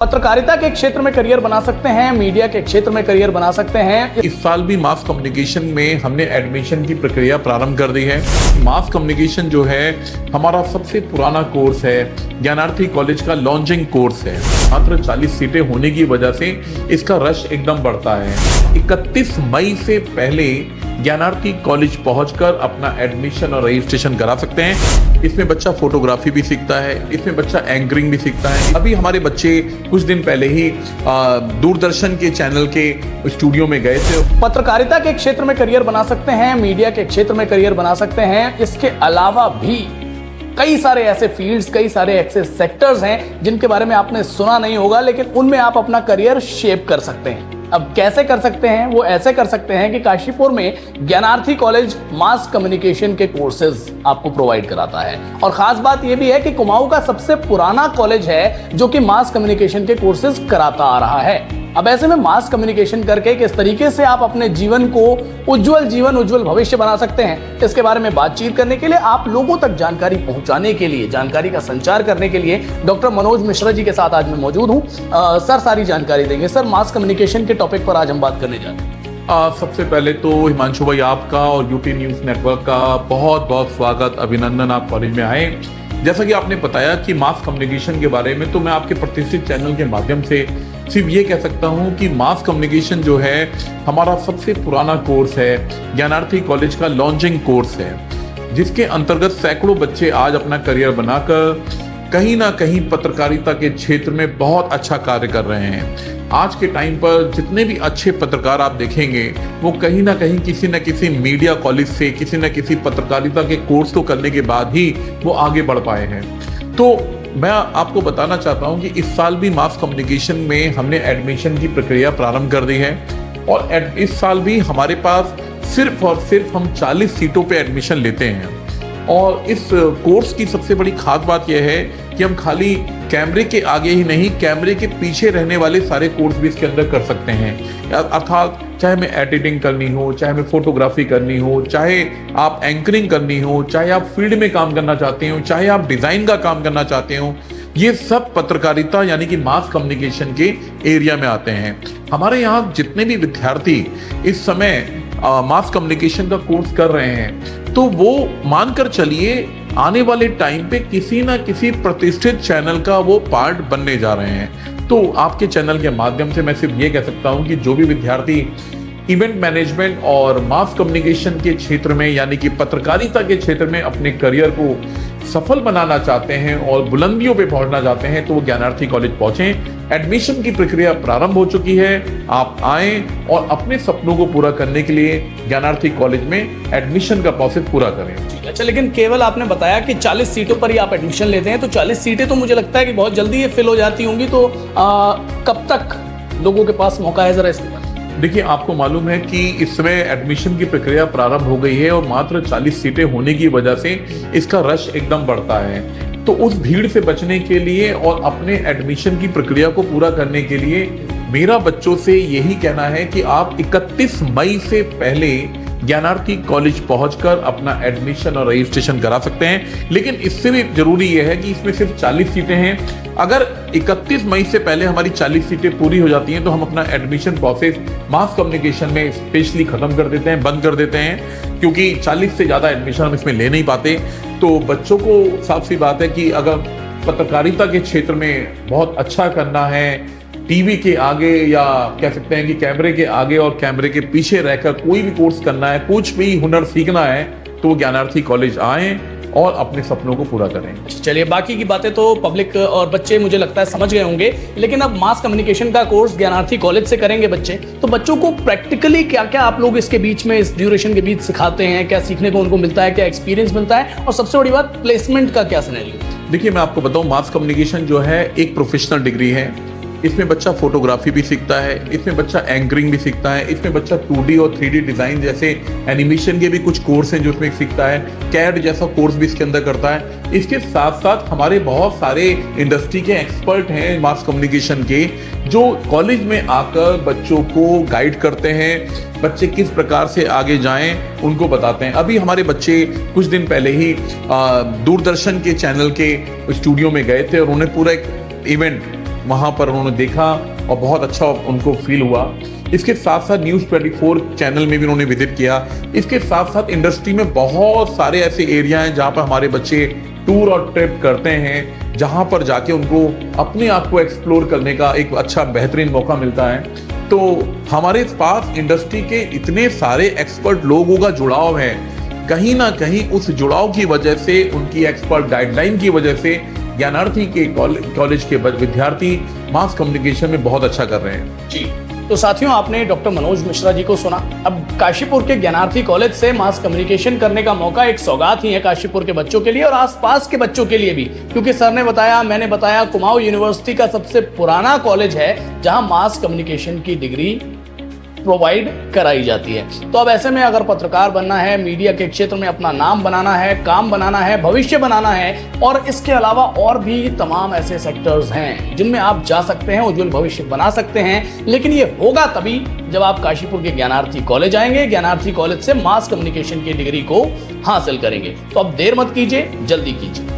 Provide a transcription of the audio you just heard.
पत्रकारिता के क्षेत्र में करियर बना सकते हैं, मीडिया के क्षेत्र में करियर बना सकते हैं। इस साल भी मास कम्युनिकेशन में हमने एडमिशन की प्रक्रिया प्रारंभ कर दी है। मास कम्युनिकेशन जो है हमारा सबसे पुराना कोर्स है, ज्ञानार्थी कॉलेज का लॉन्चिंग कोर्स है। मात्र 40 सीटें होने की वजह से इसका रश एकदम बढ़ता है। 31 मई से पहले ज्ञानार्थी कॉलेज पहुंचकर अपना एडमिशन और रजिस्ट्रेशन करा सकते हैं। इसमें बच्चा फोटोग्राफी भी सीखता है, इसमें बच्चा एंकरिंग भी सीखता है। अभी हमारे बच्चे कुछ दिन पहले ही दूरदर्शन के चैनल के स्टूडियो में गए थे। पत्रकारिता के क्षेत्र में करियर बना सकते हैं, मीडिया के क्षेत्र में करियर बना सकते हैं। इसके अलावा भी कई सारे ऐसे फील्ड्स, कई सारे ऐसे सेक्टर्स हैं जिनके बारे में आपने सुना नहीं होगा, लेकिन उनमें आप अपना करियर शेप कर सकते हैं। अब कैसे कर सकते हैं? वो ऐसे कर सकते हैं कि काशीपुर में ज्ञानार्थी कॉलेज मास कम्युनिकेशन के कोर्सेज आपको प्रोवाइड कराता है। और खास बात यह भी है कि कुमाऊं का सबसे पुराना कॉलेज है जो कि मास कम्युनिकेशन के कोर्सेज कराता आ रहा है। अब ऐसे में मास कम्युनिकेशन करके किस तरीके से आप अपने जीवन को उज्जवल भविष्य बना सकते हैं, इसके बारे में बातचीत करने के लिए, आप लोगों तक जानकारी पहुंचाने के लिए, जानकारी का संचार करने के लिए डॉक्टर मनोज मिश्रा जी के साथ आज मैं मौजूद हूं। सर सारी जानकारी देंगे। सर, मास कम्युनिकेशन के टॉपिक पर आज हम बात करने जा रहे हैं। सबसे पहले तो हिमांशु भाई, आपका और यूटी न्यूज नेटवर्क का बहुत बहुत स्वागत, अभिनंदन, आप कॉलेज में आए। जैसा कि आपने बताया कि मास कम्युनिकेशन के बारे में, तो मैं आपके प्रतिष्ठित चैनल के माध्यम से सिर्फ ये कह सकता हूं कि मास कम्युनिकेशन जो है हमारा सबसे पुराना कोर्स है, ज्ञानार्थी कॉलेज का लॉन्चिंग कोर्स है, जिसके अंतर्गत सैकड़ों बच्चे आज अपना करियर बनाकर कहीं ना कहीं पत्रकारिता के क्षेत्र में बहुत अच्छा कार्य कर रहे हैं। आज के टाइम पर जितने भी अच्छे पत्रकार आप देखेंगे वो कहीं ना कहीं किसी न किसी मीडिया कॉलेज से, किसी न किसी पत्रकारिता के कोर्स को करने के बाद ही वो आगे बढ़ पाए हैं। तो मैं आपको बताना चाहता हूं कि इस साल भी मास कम्युनिकेशन में हमने एडमिशन की प्रक्रिया प्रारंभ कर दी है। और इस साल भी हमारे पास सिर्फ और सिर्फ हम 40 सीटों पे एडमिशन लेते हैं। और इस कोर्स की सबसे बड़ी खास बात यह है कि हम खाली कैमरे के आगे ही नहीं, कैमरे के पीछे रहने वाले सारे कोर्स भी इसके अंदर कर सकते हैं। अर्थात चाहे हमें एडिटिंग करनी हो, चाहे हमें फोटोग्राफी करनी हो, चाहे आप एंकरिंग करनी हो, चाहे आप फील्ड में काम करना चाहते हो, चाहे आप डिजाइन का काम करना चाहते हो, ये सब पत्रकारिता यानी कि मास कम्युनिकेशन के एरिया में आते हैं। हमारे यहाँ जितने भी विद्यार्थी इस समय मास कम्युनिकेशन का कोर्स कर रहे हैं, तो वो मानकर चलिए आने वाले टाइम पे किसी ना किसी प्रतिष्ठित चैनल का वो पार्ट बनने जा रहे हैं। तो आपके चैनल के माध्यम से मैं सिर्फ ये कह सकता हूं कि जो भी विद्यार्थी इवेंट मैनेजमेंट और मास कम्युनिकेशन के क्षेत्र में यानी कि पत्रकारिता के क्षेत्र में अपने करियर को सफल बनाना चाहते हैं और बुलंदियों पे पहुंचना चाहते हैं, तो वो ज्ञानार्थी कॉलेज पहुंचें। एडमिशन की प्रक्रिया प्रारंभ हो चुकी है। आप आएं और अपने सपनों को पूरा करने के लिए ज्ञानार्थी कॉलेज में एडमिशन का प्रोसेस पूरा करें। अच्छा, लेकिन केवल आपने बताया कि 40 सीटों पर ही आप एडमिशन लेते हैं, तो 40 सीटें तो मुझे लगता है कि बहुत जल्दी ये फिल हो जाती होंगी। तो कब तक लोगों के पास मौका है, जरा इसके बारे में? देखिए, आपको मालूम है कि इस समय एडमिशन की प्रक्रिया प्रारंभ हो गई है और मात्र 40 सीटें होने की वजह से इसका रश एकदम बढ़ता है। तो उस भीड़ से बचने के लिए और अपने एडमिशन की प्रक्रिया को पूरा करने के लिए मेरा बच्चों से यही कहना है कि आप 31 मई से पहले ज्ञानार्थी कॉलेज पहुंचकर अपना एडमिशन और रजिस्ट्रेशन करा सकते हैं। लेकिन इससे भी जरूरी यह है कि इसमें सिर्फ 40 सीटें हैं। अगर 31 मई से पहले हमारी 40 सीटें पूरी हो जाती हैं तो हम अपना एडमिशन प्रोसेस मास कम्युनिकेशन में स्पेशली खत्म कर देते हैं, बंद कर देते हैं, क्योंकि 40 से ज़्यादा एडमिशन हम इसमें ले नहीं पाते। तो बच्चों को साफ सी बात है कि अगर पत्रकारिता के क्षेत्र में बहुत अच्छा करना है, टीवी के आगे या कह सकते हैं कि कैमरे के आगे और कैमरे के पीछे रहकर कोई भी कोर्स करना है, कुछ भी हुनर सीखना है, तो ज्ञानार्थी कॉलेज आएं और अपने सपनों को पूरा करें। चलिए, बाकी की बातें तो पब्लिक और बच्चे मुझे लगता है समझ गए होंगे, लेकिन अब मास कम्युनिकेशन का कोर्स ज्ञानार्थी कॉलेज से करेंगे बच्चे, तो बच्चों को प्रैक्टिकली क्या क्या आप लोग इसके बीच में, इस ड्यूरेशन के बीच सिखाते हैं? क्या सीखने को उनको मिलता है, क्या एक्सपीरियंस मिलता है, और सबसे बड़ी बात प्लेसमेंट का क्या सिनेरियो? देखिए, मैं आपको बताऊं, मास कम्युनिकेशन जो है एक प्रोफेशनल डिग्री है। इसमें बच्चा फोटोग्राफी भी सीखता है, इसमें बच्चा एंकरिंग भी सीखता है, इसमें बच्चा 2D और 3D डिजाइन जैसे एनिमेशन के भी कुछ कोर्स हैं जो इसमें सीखता है, कैड जैसा कोर्स भी इसके अंदर करता है। इसके साथ साथ हमारे बहुत सारे इंडस्ट्री के एक्सपर्ट हैं मास कम्युनिकेशन के, जो कॉलेज में आकर बच्चों को गाइड करते हैं, बच्चे किस प्रकार से आगे जाएं उनको बताते हैं। अभी हमारे बच्चे कुछ दिन पहले ही दूरदर्शन के चैनल के स्टूडियो में गए थे और उन्हें पूरा एक इवेंट वहाँ पर उन्होंने देखा और बहुत अच्छा उनको फील हुआ। इसके साथ साथ न्यूज़ 24 चैनल में भी उन्होंने विजिट किया। इसके साथ साथ इंडस्ट्री में बहुत सारे ऐसे एरिया हैं जहाँ पर हमारे बच्चे टूर और ट्रिप करते हैं, जहाँ पर जाके उनको अपने आप को एक्सप्लोर करने का एक अच्छा बेहतरीन मौका मिलता है। तो हमारे पास इंडस्ट्री के इतने सारे एक्सपर्ट लोगों का जुड़ाव है, कहीं ना कहीं उस जुड़ाव की वजह से, उनकी एक्सपर्ट गाइडलाइन की वजह से ज्ञानार्थी के कॉलेज के विद्यार्थी मास कम्युनिकेशन में बहुत अच्छा कर रहे हैं। जी, तो साथियों, आपने डॉक्टर मनोज मिश्रा जी को सुना। अब काशीपुर के ज्ञानार्थी कॉलेज से मास कम्युनिकेशन करने का मौका एक सौगात ही है काशीपुर के बच्चों के लिए और आसपास के बच्चों के लिए भी, क्योंकि सर ने बताया, मैंने बताया, कुमाऊं यूनिवर्सिटी का सबसे पुराना कॉलेज है जहां मास कम्युनिकेशन की डिग्री प्रोवाइड कराई जाती है। तो अब ऐसे में अगर पत्रकार बनना है, मीडिया के क्षेत्र में अपना नाम बनाना है, काम बनाना है, भविष्य बनाना है, और इसके अलावा और भी तमाम ऐसे सेक्टर्स हैं जिनमें आप जा सकते हैं, उज्जवल भविष्य बना सकते हैं। लेकिन ये होगा तभी जब आप काशीपुर के ज्ञानार्थी कॉलेज आएंगे, ज्ञानार्थी कॉलेज से मास कम्युनिकेशन की डिग्री को हासिल करेंगे। तो अब देर मत कीजिए, जल्दी कीजिए।